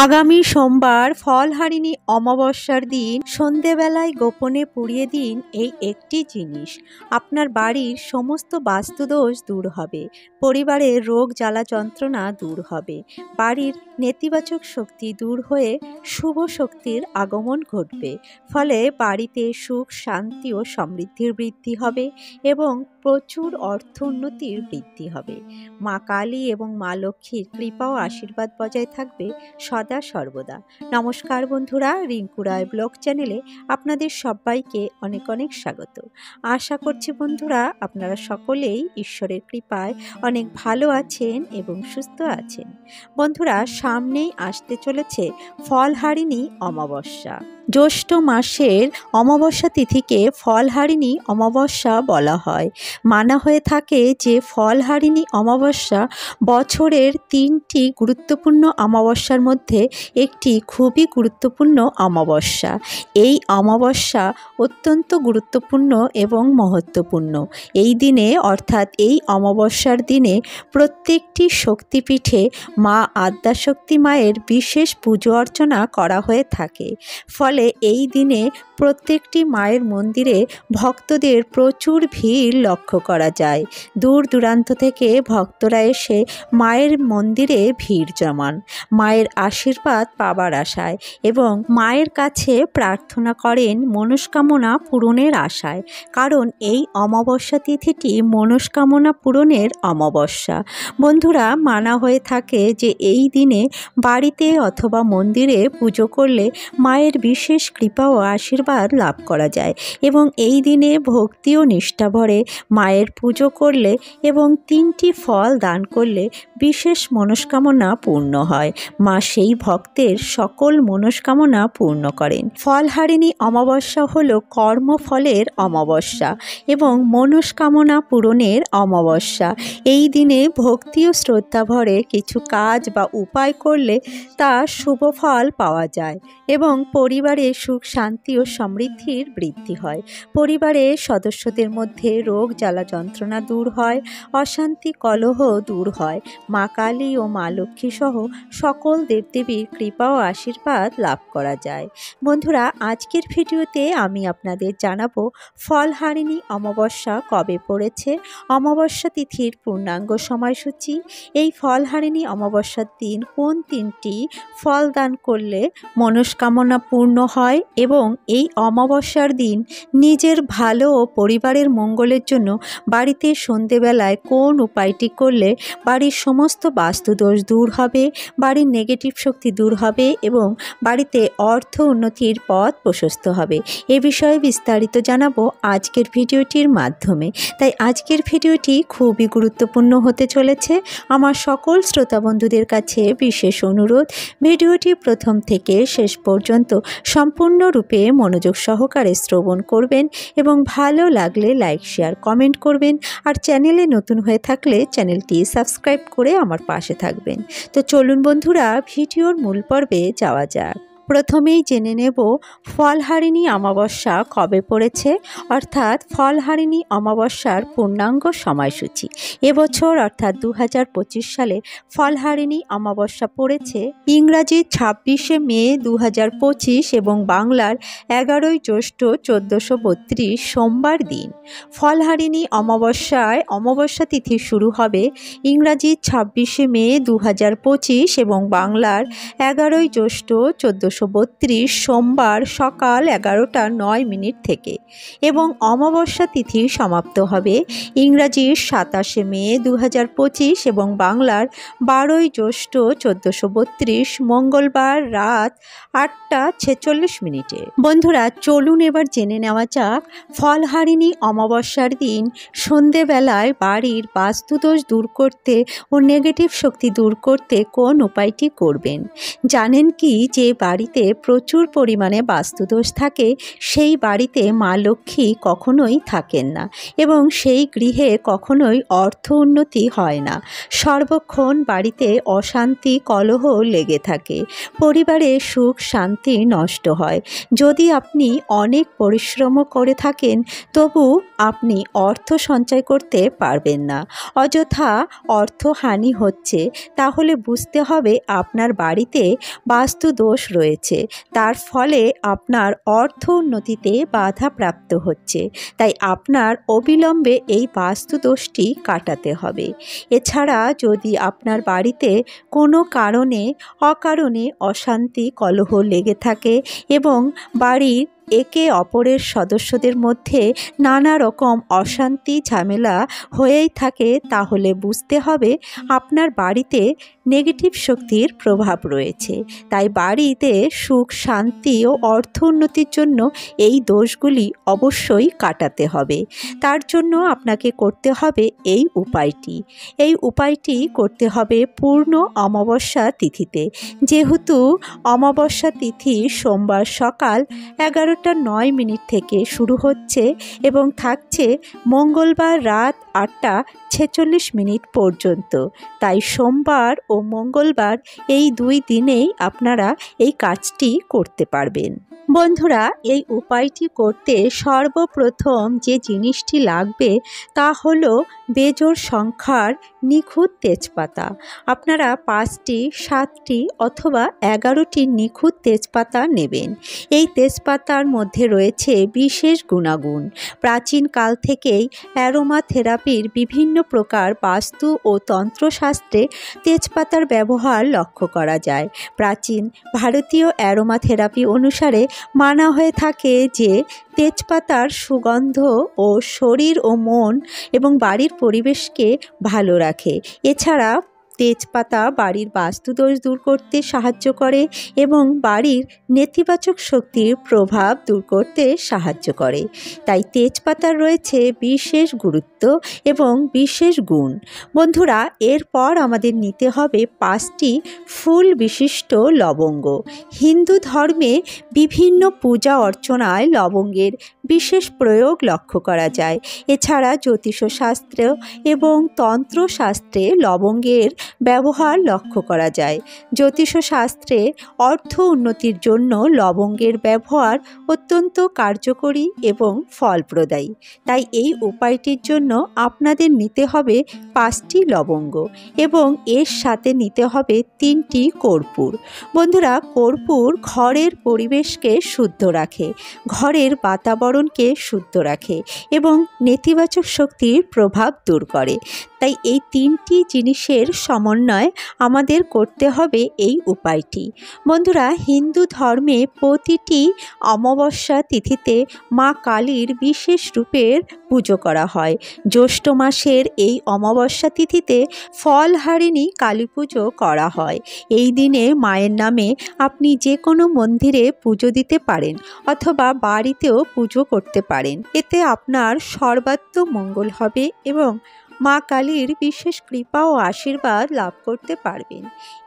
আগামী সোমবার ফলহারিণী অমাবস্যার দিন সন্ধেবেলায় গোপনে পুড়িয়ে দিন এই একটি জিনিস। আপনার বাড়ির সমস্ত বাস্তুদোষ দূর হবে, পরিবারের রোগ জ্বালা যন্ত্রণা দূর হবে, বাড়ির নেতিবাচক শক্তি দূর হয়ে শুভ শক্তির আগমন ঘটবে। ফলে বাড়িতে সুখ, শান্তি ও সমৃদ্ধির বৃদ্ধি হবে এবং প্রচুর অর্থ উন্নতির বৃদ্ধি হবে। মা কালী এবং মা লক্ষ্মীর কৃপা ও আশীর্বাদ বজায় থাকবে সদা সর্বদা। নমস্কার বন্ধুরা, রিঙ্কু রায় ব্লগ চ্যানেলে আপনাদের সবাইকে অনেক অনেক স্বাগত। আশা করছি বন্ধুরা আপনারা সকলেই ঈশ্বরের কৃপায় অনেক ভালো আছেন এবং সুস্থ আছেন। বন্ধুরা, সামনেই আসতে চলেছে ফলহারিণী অমাবস্যা। জ্যৈষ্ঠ মাসের অমাবস্যা তিথিকে ফলহারিণী অমাবস্যা বলা হয়। মানা হয়ে থাকে যে ফলহারিণী অমাবস্যা বছরের 3টি গুরুত্বপূর্ণ অমাবস্যার মধ্যে একটি খুবই গুরুত্বপূর্ণ অমাবস্যা। এই অমাবস্যা অত্যন্ত গুরুত্বপূর্ণ এবং মহত্বপূর্ণ। এই দিনে অর্থাৎ এই অমাবস্যার দিনে প্রত্যেকটি শক্তিপীঠে মা আদ্যাশক্তি মায়ের বিশেষ পুজো অর্চনা করা হয়ে থাকে। ফলে এই দিনে প্রত্যেকটি মায়ের মন্দিরে ভক্তদের প্রচুর ভিড় লক্ষ্য করা যায়। দূর দূরান্ত থেকে ভক্তরা এসে মায়ের মন্দিরে ভিড় জমান মায়ের আশীর্বাদ পাবার আশায় এবং মায়ের কাছে প্রার্থনা করেন মনস্কামনা পূরণের আশায়। কারণ এই অমাবস্যা তিথিটি মনস্কামনা পূরণের অমাবস্যা। বন্ধুরা, মানা হয়ে থাকে যে এই দিনে বাড়িতে অথবা মন্দিরে পুজো করলে মায়ের বিশেষ কৃপা ও আশীর্বাদ লাভ করা যায় এবং এই দিনে ভক্তি ও নিষ্ঠা ভরে মায়ের পুজো করলে এবং 3টি ফল দান করলে বিশেষ মনস্কামনা পূর্ণ হয়। মা সেই ভক্তের সকল মনস্কামনা পূর্ণ করেন। ফলহারিণী অমাবস্যা হলো কর্মফলের অমাবস্যা এবং মনস্কামনা পূরণের অমাবস্যা। এই দিনে ভক্তি ও শ্রদ্ধা ভরে কিছু কাজ বা উপায় করলে তা শুভ ফল পাওয়া যায় এবং পরিবারে সুখ, শান্তি ও সমৃদ্ধির বৃদ্ধি হয়। পরিবারের সদস্যদের মধ্যে রোগ জ্বালা যন্ত্রণা দূর হয়, অশান্তি কলহ দূর হয়। মা কালী ও মা লক্ষ্মী সহ সকল দেবদেবীর কৃপা ও আশীর্বাদ লাভ করা যায়। বন্ধুরা, আজকের ভিডিওতে আমি আপনাদের জানাবো ফলহারিণী অমাবস্যা কবে পড়েছে, অমাবস্যা তিথির পূর্ণাঙ্গ সময়সূচি, এই ফলহারিণী অমাবস্যার দিন কোন 3টি ফল দান করলে মনস্কামনা পূর্ণ হয় এবং এই অমাবস্যার দিন নিজের ভালো ও পরিবারের মঙ্গলের জন্য বাড়িতে সন্ধেবেলায় কোন উপায়টি করলে বাড়ির সমস্ত বাস্তুদোষ দূর হবে, বাড়ির নেগেটিভ শক্তি দূর হবে এবং বাড়িতে অর্থ উন্নতির পথ প্রশস্ত হবে। এ বিষয়ে বিস্তারিত জানাবো আজকের ভিডিওটির মাধ্যমে। তাই আজকের ভিডিওটি খুবই গুরুত্বপূর্ণ হতে চলেছে। আমার সকল শ্রোতা বন্ধুদের কাছে বিশেষ অনুরোধ, ভিডিওটি প্রথম থেকে শেষ পর্যন্ত সম্পূর্ণরূপে মনোযোগ সহকারে শ্রবণ করবেন এবং ভালো লাগলে লাইক, শেয়ার, কমেন্ট করবেন আর চ্যানেলে নতুন হয়ে থাকলে চ্যানেলটি সাবস্ক্রাইব করে আমার পাশে থাকবেন। তো চলুন বন্ধুরা, ভিডিওর মূল পর্বে যাওয়া যাক। প্রথমেই জেনে নেব ফলহারিণী অমাবস্যা কবে পড়েছে, অর্থাৎ ফলহারিণী অমাবস্যার পূর্ণাঙ্গ সময়সূচি। এবছর অর্থাৎ 2025 সালে ফলহারিণী অমাবস্যা পড়েছে ইংরাজির 26শে মে 2025 এবং বাংলার 11ই জ্যৈষ্ঠ 1432 সোমবার দিন। ফলহারিণী অমাবস্যায় অমাবস্যা তিথি শুরু হবে ইংরাজির 26শে মে 2025 এবং বাংলার 11ই জ্যৈষ্ঠ 1432 সোমবার সকাল 11টা 9 থেকে এবং অমাবস্যা তিথি সমাপ্ত হবে ইংরাজির 27শে মে 2025 এবং বাংলার 12ই জ্যৈষ্ঠ 1432 মঙ্গলবার রাত 8টা 46 বন্ধুরা, চলুন এবার জেনে নেওয়া যাক ফলহারিণী অমাবস্যার দিন সন্ধেবেলায় বাড়ির বাস্তুদোষ দূর করতে ও নেগেটিভ শক্তি দূর করতে কোন উপায়টি করবেন। জানেন কি যে বাড়ির বাড়িতে প্রচুর পরিমাণে বাস্তুদোষ থাকে সেই বাড়িতে মা লক্ষ্মী কখনোই থাকেন না এবং সেই গৃহে কখনোই অর্থ উন্নতি হয় না। সর্বক্ষণ বাড়িতে অশান্তি কলহ লেগে থাকে, পরিবারে সুখ শান্তি নষ্ট হয়। যদি আপনি অনেক পরিশ্রম করে থাকেন তবু আপনি অর্থ সঞ্চয় করতে পারবেন না, অযথা অর্থহানি হচ্ছে, তাহলে বুঝতে হবে আপনার বাড়িতে বাস্তু দোষ রয়েছে। তার ফলে আপনার অর্থ উন্নতিতে বাধাপ্রাপ্ত হচ্ছে। তাই আপনার অবিলম্বে এই বাস্তু দোষটি কাটাতে হবে। এছাড়া যদি আপনার বাড়িতে কোনো কারণে অকারণে অশান্তি কলহ লেগে থাকে এবং বাড়ির একে অপরের সদস্যদের মধ্যে নানা রকম অশান্তি ঝামেলা হয়েই থাকে, তাহলে বুঝতে হবে আপনার বাড়িতে নেগেটিভ শক্তির প্রভাব রয়েছে। তাই বাড়িতে সুখ শান্তি ও অর্থ উন্নতির জন্য এই দোষগুলি অবশ্যই কাটাতে হবে। তার জন্য আপনাকে করতে হবে এই উপায়টি। এই উপায়টি করতে হবে পূর্ণ অমাবস্যা তিথিতে। যেহেতু অমাবস্যা তিথি সোমবার সকাল 11:09 থেকে শুরু হচ্ছে এবং থাকছে মঙ্গলবার রাত 8:46 পর্যন্ত, তাই সোমবার ও মঙ্গলবার এই 2 দিনেই আপনারা এই কাজটি করতে পারবেন। বন্ধুরা, এই উপায়টি করতে সর্বপ্রথম যে জিনিসটি লাগবে তা হলো বেজোড় সংখ্যার নিখুঁত তেজপাতা। আপনারা 5টি 7টি অথবা 11টি নিখুঁত তেজপাতা নেবেন। এই তেজপাতার মধ্যে রয়েছে বিশেষ গুণাগুণ। প্রাচীনকাল থেকেই অ্যারোমা থেরাপির বিভিন্ন প্রকার বাস্তু ও তন্ত্রশাস্ত্রে তেজপাতার ব্যবহার লক্ষ্য করা যায়। প্রাচীন ভারতীয় অ্যারোমা থেরাপি অনুসারে মানা হয়ে থাকে যে তেজপাতার সুগন্ধ ও শরীর ও মন এবং বাড়ির পরিবেশকে ভালো রাখে। এছাড়া তেজপাতা বাড়ির বাস্তুদোষ দূর করতে সাহায্য করে এবং বাড়ির নেতিবাচক শক্তির প্রভাব দূর করতে সাহায্য করে। তাই তেজপাতার রয়েছে বিশেষ গুরুত্ব এবং বিশেষ গুণ। বন্ধুরা, এরপর আমাদের নিতে হবে 5টি ফুল বিশিষ্ট লবঙ্গ। হিন্দু ধর্মে বিভিন্ন পূজা অর্চনায় লবঙ্গের বিশেষ প্রয়োগ লক্ষ্য করা যায়। এছাড়া জ্যোতিষশাস্ত্র এবং তন্ত্রশাস্ত্রে লবঙ্গের ব্যবহার লক্ষ্য করা যায়। জ্যোতিষশাস্ত্রে অর্থ উন্নতির জন্য লবঙ্গের ব্যবহার অত্যন্ত কার্যকরী এবং ফলপ্রদায়ী। তাই এই উপায়টির জন্য আপনাদের নিতে হবে 5টি লবঙ্গ এবং এর সাথে নিতে হবে 3টি কর্পূর। বন্ধুরা, কর্পূর ঘরের পরিবেশকে শুদ্ধ রাখে, ঘরের বাতাবরণকে শুদ্ধ রাখে এবং নেতিবাচক শক্তির প্রভাব দূর করে। তাই এই 3টি জিনিসের সমন্বয় আমাদের করতে হবে এই উপায়টি। বন্ধুরা, হিন্দু ধর্মে প্রতিটি অমাবস্যা তিথিতে মা কালীর বিশেষ রূপের পুজো করা হয়। জ্যৈষ্ঠ মাসের এই অমাবস্যা তিথিতে ফলহারিণী কালী পুজো করা হয়। এই দিনে মায়ের নামে আপনি যে কোনো মন্দিরে পুজো দিতে পারেন অথবা বাড়িতেও পুজো করতে পারেন। এতে আপনার সর্বাত্ম মঙ্গল হবে এবং মা কালীর বিশেষ কৃপা ও আশীর্বাদ লাভ করতে পারবেন।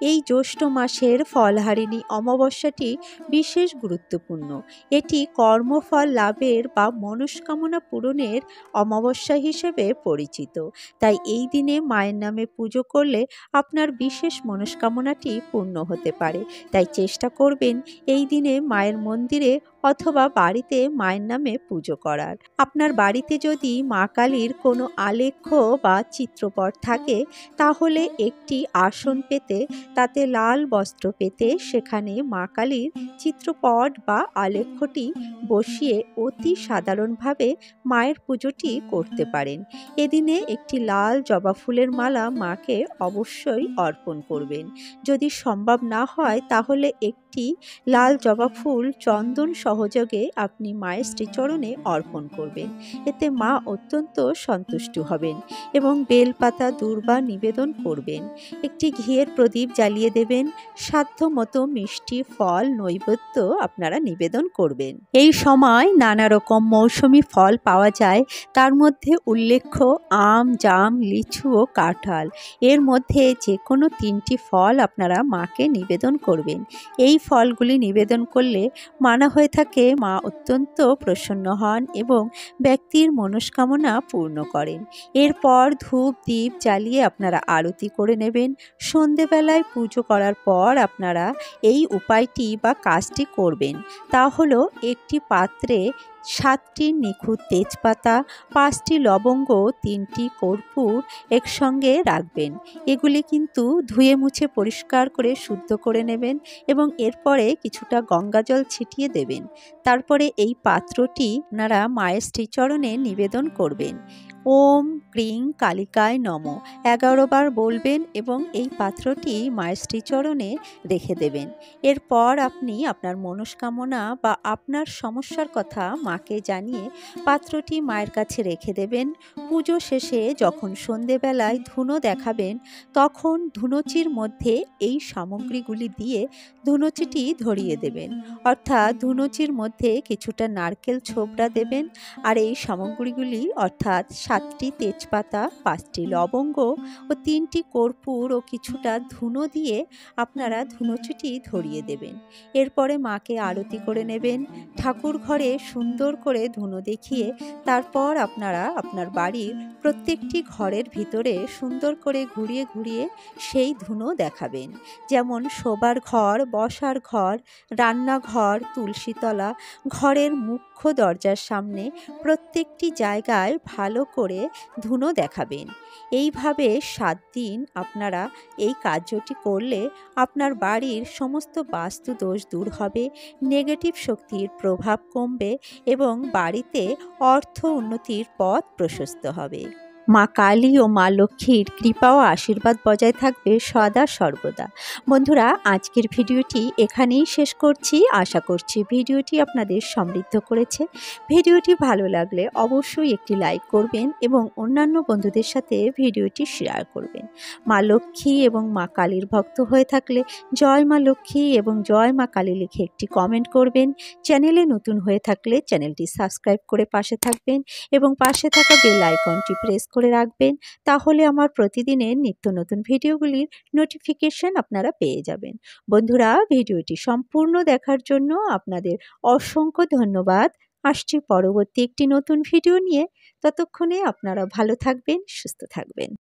এই জ্যৈষ্ঠ মাসের ফলহারিণী অমাবস্যাটি বিশেষ গুরুত্বপূর্ণ। এটি কর্মফল লাভের বা মনস্কামনা পূরণের অমাবস্যা হিসেবে পরিচিত। তাই এই দিনে মায়ের নামে পুজো করলে আপনার বিশেষ মনস্কামনাটি পূর্ণ হতে পারে। তাই চেষ্টা করবেন এই দিনে মায়ের মন্দিরে অথবা বাড়িতে মায়ের নামে পুজো করার। আপনার বাড়িতে যদি মা কালীর কোনো আলেখ্য বা চিত্রপট থাকে তাহলে একটি আসন পেতে তাতে লাল বস্ত্র পেতে সেখানে মা কালীর চিত্রপট বা আলেখ্যটি বসিয়ে অতি সাধারণভাবে মায়ের পুজোটি করতে পারেন। এদিনে একটি লাল জবা ফুলের মালা মাকে অবশ্যই অর্পণ করবেন। যদি সম্ভব না হয় তাহলে একটি লাল জবা ফুল চন্দন সহযোগে আপনি মায়ের শ্রীচরণে অর্পণ করবেন। এতে মা অত্যন্ত সন্তুষ্ট হবেন এবং বেলপাতা দূর্বা নিবেদন করবেন। একটি ঘিয়ের প্রদীপ জ্বালিয়ে দেবেন। সাধ্যমতো মিষ্টি ফল নৈবেদ্য আপনারা নিবেদন করবেন। এই সময় নানা রকম মৌসুমি ফল পাওয়া যায়, তার মধ্যে উল্লেখ্য আম, জাম, লিচু ও কাঁঠাল। এর মধ্যে যে কোনো 3টি ফল আপনারা মাকে নিবেদন করবেন। এই ফলগুলি নিবেদন করলে মানা হয়ে থাকে মা অত্যন্ত প্রসন্ন হন এবং ব্যক্তির মনস্কামনা পূর্ণ করেন। এরপর ধূপ দ্বীপ জ্বালিয়ে আপনারা আরতি করে নেবেন। সন্ধেবেলায় পুজো করার পর আপনারা এই উপায়টি বা কাজটি করবেন। তা হলো একটি পাত্রে 7টি নিখুঁত তেজপাতা, 5টি লবঙ্গ, 3টি কর্পূর একসঙ্গে রাখবেন। এগুলি কিন্তু ধুয়ে মুছে পরিষ্কার করে শুদ্ধ করে নেবেন এবং এরপরে কিছুটা গঙ্গাজল ছিটিয়ে দেবেন। তারপরে এই পাত্রটি আপনারা মায়ের শ্রীচরণে নিবেদন করবেন। ওম ক্রিং কালিকায় নমঃ 11 বার বলবেন এবং এই পাত্রটি মায়ের শ্রীচরণে রেখে দেবেন। এরপর আপনি আপনার মনস্কামনা বা আপনার সমস্যার কথা মাকে জানিয়ে পাত্রটি মায়ের কাছে রেখে দেবেন। পুজো শেষে যখন সন্ধেবেলায় ধুনো দেখাবেন তখন ধুনোচির মধ্যে এই সামগ্রীগুলি দিয়ে ধুনোচিটি ধরিয়ে দেবেন। অর্থাৎ ধুনোচির মধ্যে কিছুটা নারকেল ছোবড়া দেবেন আর এই সামগ্রীগুলি অর্থাৎ 7টি তেজপাতা, 5টি লবঙ্গ ও 3টি কর্পূর ও কিছুটা ধুনো দিয়ে আপনারা ধুনোচিটি ধরিয়ে দেবেন। এরপরে মাকে আরতি করে নেবেন। ঠাকুর ঘরে সুন্দর করে ধুনো দেখিয়ে তারপর আপনারা আপনার বাড়ির প্রত্যেকটি ঘরের ভিতরে সুন্দর করে ঘুরিয়ে ঘুরিয়ে সেই ধুনো দেখাবেন। যেমন শোবার ঘর, বসার ঘর, রান্নাঘর, তুলসীতলা, ঘরের মুখ্য দরজার সামনে প্রত্যেকটি জায়গায় ভালো করে ধুনো দেখাবেন। এইভাবে 7 দিন আপনারা এই কার্যটি করলে আপনার বাড়ির সমস্ত বাস্তু দোষ দূর হবে, নেগেটিভ শক্তির প্রভাব কমবে এবং বাড়িতে অর্থ উন্নতির পথ প্রশস্ত হবে। মা কালী ও মা লক্ষ্মীর কৃপা ও আশীর্বাদ বজায় থাকবে সদা সর্বদা। বন্ধুরা, আজকের ভিডিওটি এখানেই শেষ করছি। আশা করছি ভিডিওটি আপনাদের সমৃদ্ধ করেছে। ভিডিওটি ভালো লাগলে অবশ্যই একটি লাইক করবেন এবং অন্যান্য বন্ধুদের সাথে ভিডিওটি শেয়ার করবেন। মা লক্ষ্মী এবং মা কালীর ভক্ত হয়ে থাকলে জয় মা লক্ষ্মী এবং জয় মা কালী লিখে একটি কমেন্ট করবেন। চ্যানেলে নতুন হয়ে থাকলে চ্যানেলটি সাবস্ক্রাইব করে পাশে থাকবেন এবং পাশে থাকা বেল আইকনটি প্রেস করে রাখবেন। তাহলে আমার প্রতিদিনের নিত্য নতুন ভিডিওগুলির নোটিফিকেশন আপনারা পেয়ে যাবেন। বন্ধুরা, ভিডিওটি সম্পূর্ণ দেখার জন্য আপনাদের অসংখ্য ধন্যবাদ। আসছি পরবর্তী একটি নতুন ভিডিও নিয়ে। ততক্ষণে আপনারা ভালো থাকবেন, সুস্থ থাকবেন।